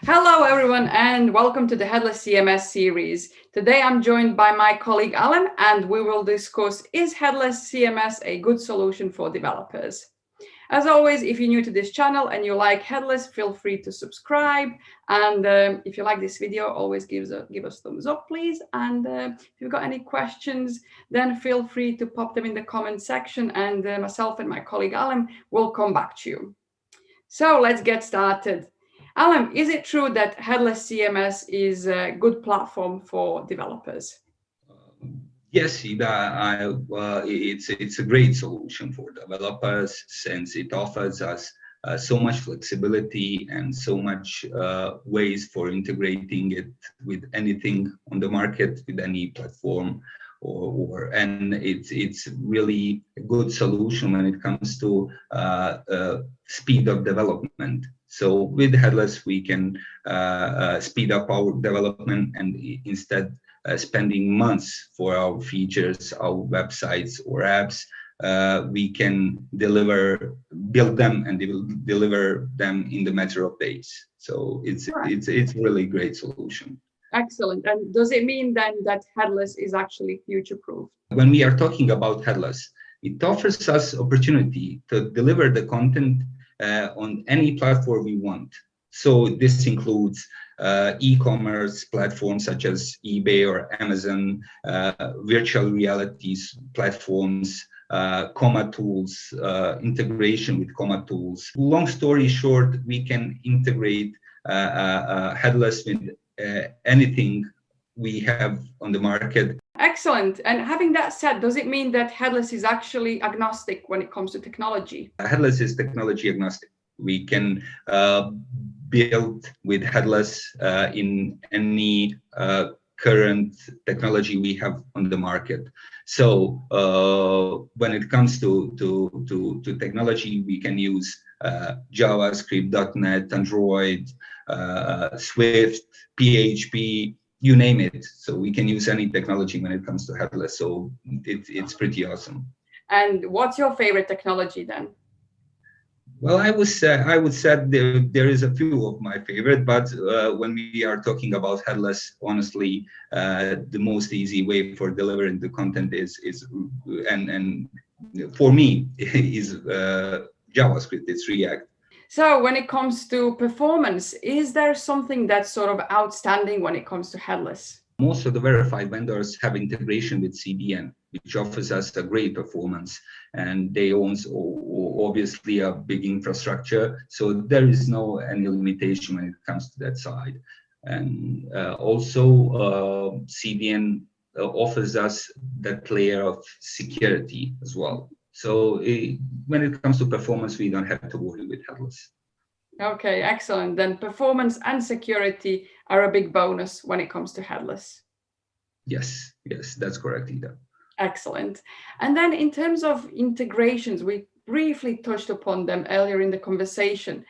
Hello, everyone, and welcome to the Headless CMS series. Today, I'm joined by my colleague Alan, and we will discuss, is Headless CMS a good solution for developers? As always, if you're new to this channel and you like Headless, feel free to subscribe. And if you like this video, always give us thumbs up, please. And if you've got any questions, then feel free to pop them in the comment section, and myself and my colleague Alan will come back to you. So let's get started. Alan, is it true that Headless CMS is a good platform for developers? Yes, Ida, it's a great solution for developers since it offers us so much flexibility and so much ways for integrating it with anything on the market, with any platform, and it's really a good solution when it comes to speed of development. So with Headless, we can speed up our development and instead spending months for our features, our websites or apps, we can build them and deliver them in the matter of days. So it's a really great solution. Excellent. And does it mean then that Headless is actually future-proof? When we are talking about Headless, it offers us opportunity to deliver the content on any platform we want. So this includes e-commerce platforms such as eBay or Amazon, virtual realities platforms, comma tools, integration with comma tools. Long story short, we can integrate Headless with anything we have on the market. Excellent. And having that said, does it mean that Headless is actually agnostic when it comes to technology? Headless is technology agnostic. We can build with Headless in any current technology we have on the market. So when it comes to technology, we can use JavaScript, .NET, Android, Swift, PHP, you name it. So we can use any technology when it comes to Headless. So it's pretty awesome. And what's your favorite technology then? Well, I would say there is a few of my favorite, but when we are talking about Headless, honestly, the most easy way for delivering the content is for me is JavaScript. It's React. So when it comes to performance, is there something that's sort of outstanding when it comes to Headless? Most of the verified vendors have integration with CDN, which offers us a great performance, and they own obviously a big infrastructure, so there is no any limitation when it comes to that side. And also CDN offers us that layer of security as well. So when it comes to performance, we don't have to worry with Headless. Okay, excellent. Then performance and security are a big bonus when it comes to Headless. Yes, that's correct, Ida. Excellent. And then in terms of integrations, we briefly touched upon them earlier in the conversation.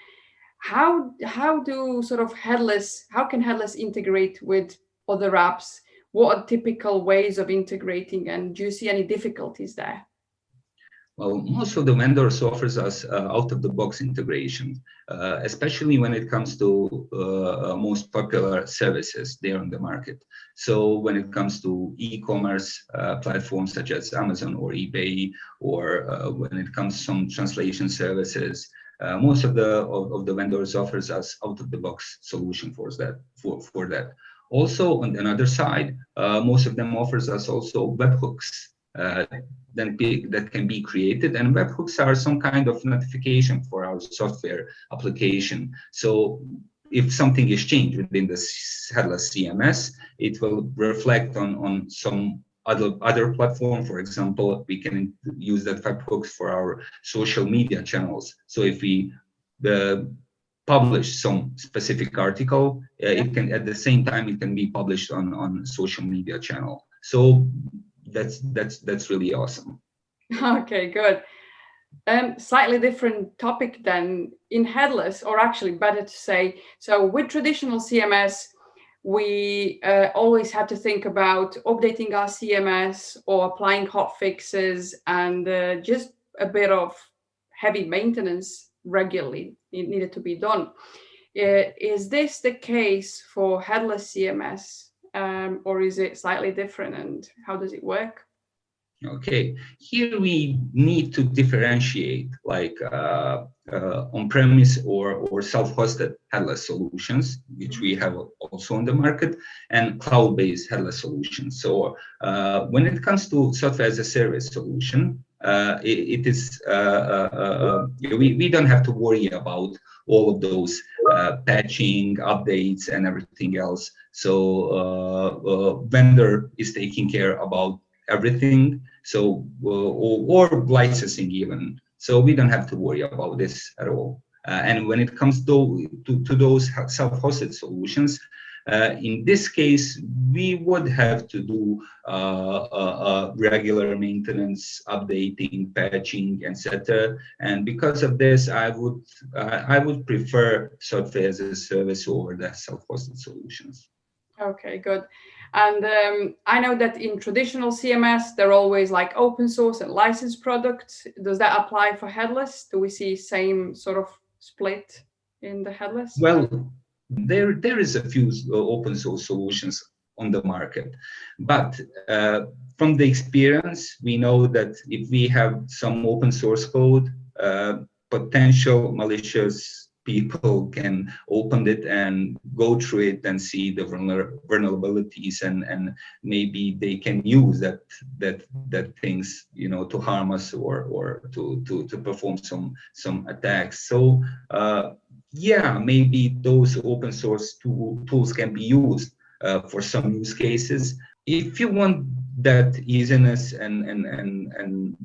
How can Headless integrate with other apps? What are typical ways of integrating, and do you see any difficulties there? Well, most of the vendors offers us out-of-the-box integration, especially when it comes to most popular services there on the market. So when it comes to e-commerce platforms such as Amazon or eBay, or when it comes to some translation services, most of the vendors offers us out-of-the-box solution for that. Also, on another side, most of them offers us also webhooks. That can be created, and webhooks are some kind of notification for our software application. So if something is changed within the Headless CMS, it will reflect on some other platform. For example, we can use that webhooks for our social media channels. So if we publish some specific article, it can at the same time it can be published on social media channel. So that's really awesome. Okay, good. Slightly different topic then. In Headless, or actually better to say, so with traditional CMS, we always had to think about updating our CMS or applying hot fixes, and just a bit of heavy maintenance regularly. It needed to be done. Is this the case for headless CMS, or is it slightly different, and how does it work? Okay, here we need to differentiate like on-premise or self-hosted headless solutions, which we have also on the market, and cloud-based headless solutions. So when it comes to software as a service solution, we don't have to worry about all of those patching, updates, and everything else. So vendor is taking care about everything. So or licensing even. So we don't have to worry about this at all. And when it comes to those self-hosted solutions, in this case, we would have to do regular maintenance, updating, patching, etc. And because of this, I would prefer software as a service over the self-hosted solutions. Okay, good. And I know that in traditional CMS, they're always like open source and licensed products. Does that apply for headless? Do we see same sort of split in the headless? Well, there is a few open source solutions on the market, but from the experience, we know that if we have some open source code, potential malicious people can open it and go through it and see the vulnerabilities, and maybe they can use that things, you know, to harm us or to perform some attacks. So yeah, maybe those open source tools can be used for some use cases. If you want that easiness and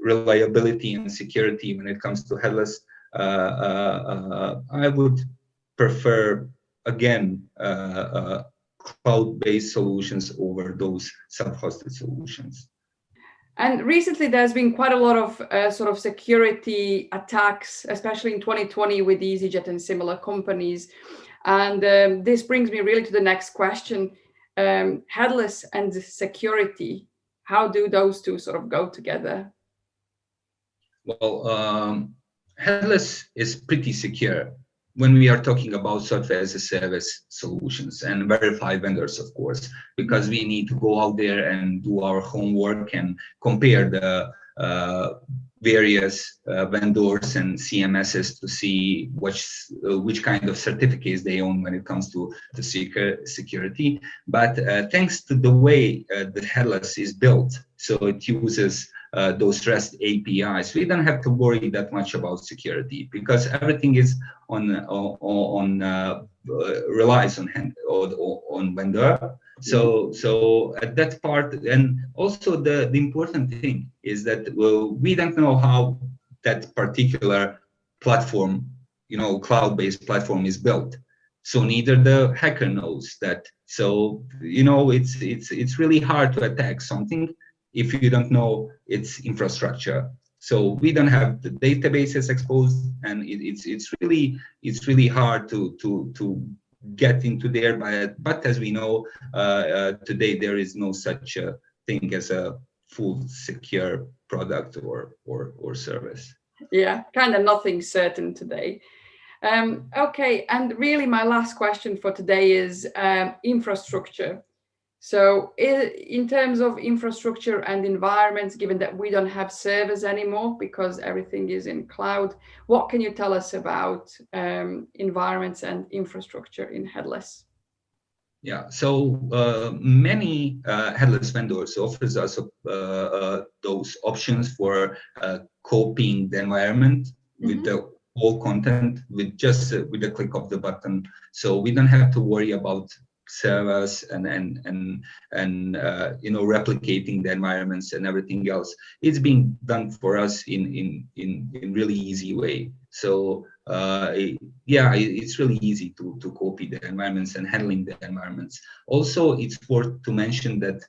reliability and security when it comes to headless, I would prefer, again, cloud-based solutions over those self-hosted solutions. And recently, there's been quite a lot of sort of security attacks, especially in 2020 with EasyJet and similar companies. And this brings me really to the next question. Headless and security, how do those two sort of go together? Well, headless is pretty secure when we are talking about software as a service solutions and verified vendors, of course, because we need to go out there and do our homework and compare the various vendors and CMSs to see which kind of certificates they own when it comes to the security. But thanks to the way the headless is built, so it uses those REST APIs, we don't have to worry that much about security because everything is relies on vendor. So at that part, and also the important thing is that we don't know how that particular platform, you know, cloud-based platform is built. So neither the hacker knows that. So you know, it's really hard to attack something if you don't know its infrastructure. So we don't have the databases exposed, and it's really hard to get into there. But as we know, today there is no such a thing as a full secure product or service. Yeah, kind of nothing certain today. Okay, and really my last question for today is infrastructure. So in terms of infrastructure and environments, given that we don't have servers anymore because everything is in cloud, what can you tell us about environments and infrastructure in headless? Yeah, so many headless vendors offers us those options for copying the environment with the whole content with just with a click of the button. So we don't have to worry about servers and you know, replicating the environments and everything else. It's being done for us in really easy way. So yeah, it's really easy to copy the environments and handling the environments. Also, it's worth to mention that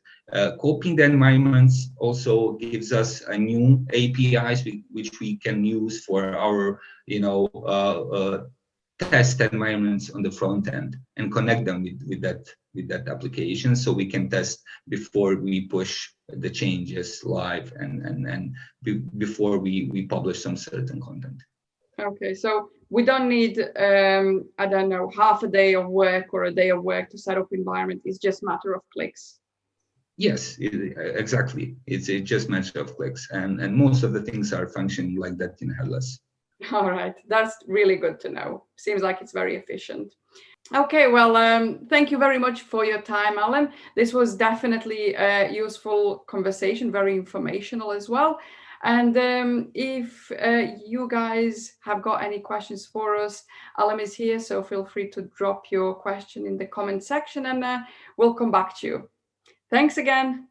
copying the environments also gives us a new APIs which we can use for our, you know, test environments on the front end and connect them with that application, so we can test before we push the changes live and before we publish some certain content. Okay, so we don't need, I don't know, half a day of work or a day of work to set up environment. It's just a matter of clicks. Yes, exactly. It's just a matter of clicks, and most of the things are functioning like that in Headless. All right, that's really good to know. Seems like it's very efficient. Okay, well, thank you very much for your time, Alan. This was definitely a useful conversation, very informational as well. And if you guys have got any questions for us, Alan is here, so feel free to drop your question in the comment section and we'll come back to you. Thanks again.